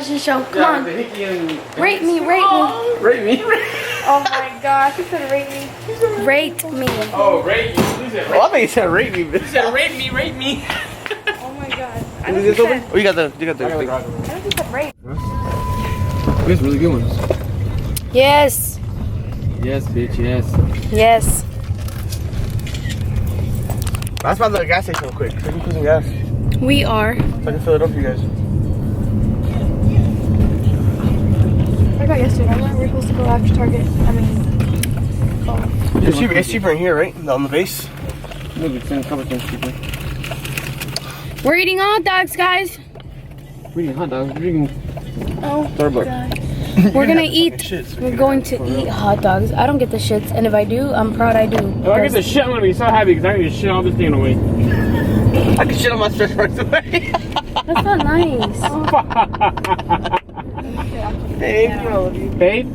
Fashion show. Come on. Rate me. Rate me? Oh my gosh, he said rate me. Rate me. Oh, rate you. Oh, I think he said rate me. He said rate me. Oh my god. I Is think this he open? said, Oh, you got the I think he said rate. These really good ones. Yes. Yes, bitch, yes. Yes. Let's find the gas station real quick. So I can put some gas. We are. So I can fill it up for you guys. I got yesterday. Remember we're supposed to go after Target. I mean, oh. It's cheaper in here, right? On the base. Look, it's in a couple things cheaper. We're eating hot dogs, guys. We're eating hot dogs. We're eating Oh, Starbucks. God. We're gonna eat. We're going to eat hot dogs. I don't get the shits, and if I do, I'm proud I do. If I get the shit, I'm gonna be so happy because I can just shit all this thing away. I can shit on my stretch marks away. That's not nice. Babe, you know, babe,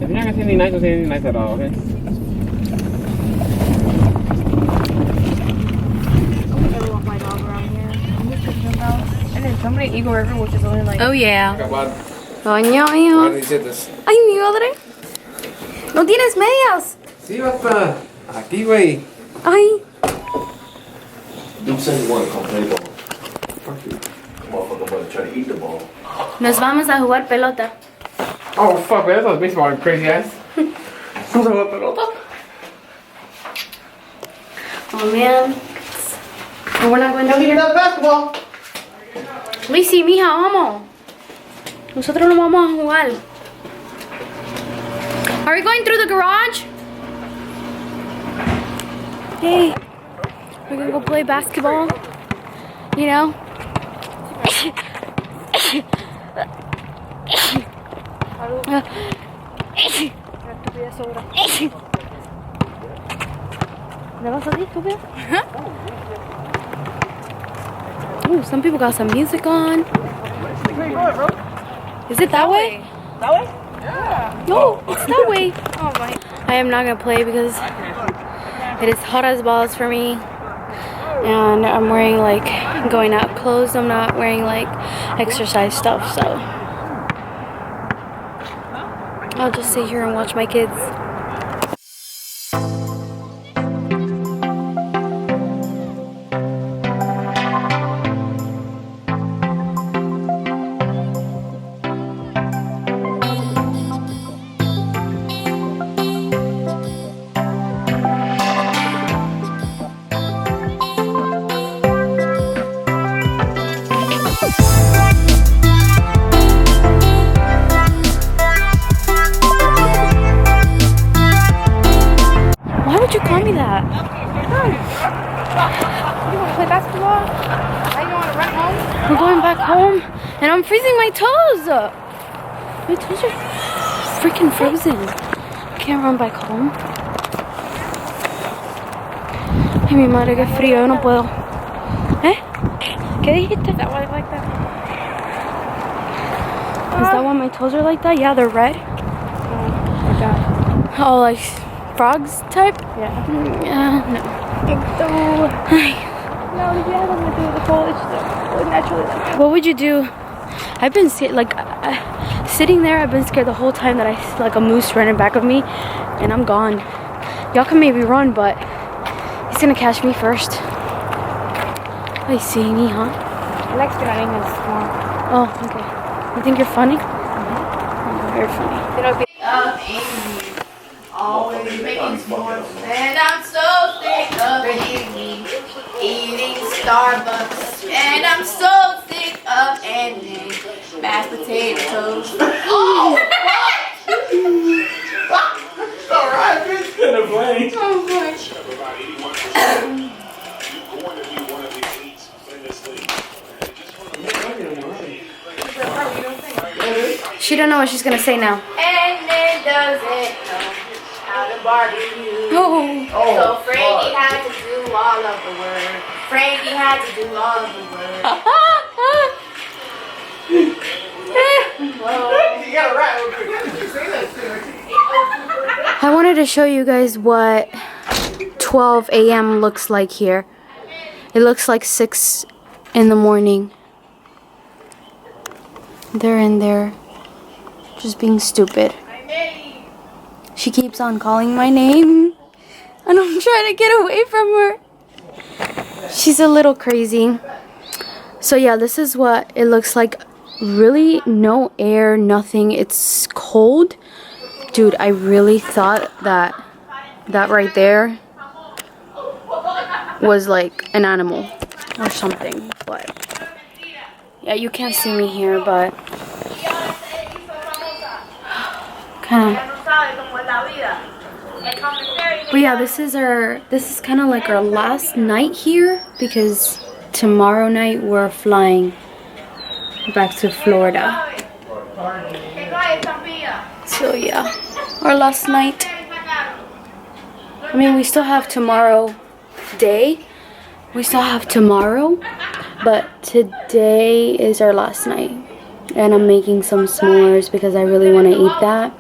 if you're not gonna say anything nice, don't say anything nice at all, okay? I never want my dog around here. I'm just thinking about. And then somebody Eagle River, which is only like. Oh yeah. Coño, hijo. Ay, mi madre. No tienes medias. Sí, papá. Aquí, güey. Ay. You said you want to come play ball. Fuck you. Motherfucker about to try to eat the ball. Nos vamos a jugar pelota. Oh, fuck, man, that sounds baseball, crazy ass. Vamos a jugar pelota. Oh man. And we're not going to You're not basketball. Lizzy, mija, vamos. Nosotros no vamos a jugar. Are we going through the garage? Hey, we're gonna go play basketball. You know? Ooh, some people got some music on. Where you going, bro? Is it that way? That way? Yeah. No, it's that way. Oh my. I am not gonna play because it is hot as balls for me. And I'm wearing like going out clothes. I'm not wearing like exercise stuff, so I'll just sit here and watch my kids. Why would you call me that? You want to play basketball? Now you want to run home? We're going back home, and I'm freezing my toes. My toes are freaking frozen. I can't run back home. Ay, mi madre, qué frío, yo no puedo. ¿Eh? ¿Qué dijiste? Is that why they like that? Is that why my toes are like that? Yeah, they're red. Oh my god. Oh, like frogs type? Yeah. No. No, you have nothing to do with the cold. It's just naturally like that. What would you do? I've been sitting there. I've been scared the whole time that I see like a moose running back of me, and I'm gone. Y'all can maybe run, but he's gonna catch me first. I see me, huh? I like running and small. Oh, okay. You think you're funny? Oh, you're funny. It'll be Always making sports, and I'm so sick of eating Starbucks, and I'm so sick of ending mashed potato toast. Oh, Alright, bitch. Gonna play. so much. She don't know what she's gonna say now. And it doesn't know how to barbecue. Oh. So Frankie had to do all of the work. Frankie had to do all of the work. You got it right. I wanted to show you guys what 12 a.m. looks like here. It looks like 6 in the morning. They're in there just being stupid. She keeps on calling my name and I'm trying to get away from her. She's a little crazy. So yeah, this is what it looks like. Really no air, nothing. It's cold. Dude, I really thought that right there was like an animal or something, but yeah, you can't see me here, but kind of. But yeah, this is kind of like our last night here, because tomorrow night we're flying back to Florida. So yeah, our last night. I mean, we still have tomorrow day. We still have tomorrow, but today is our last night. And I'm making some s'mores because I really want to eat that.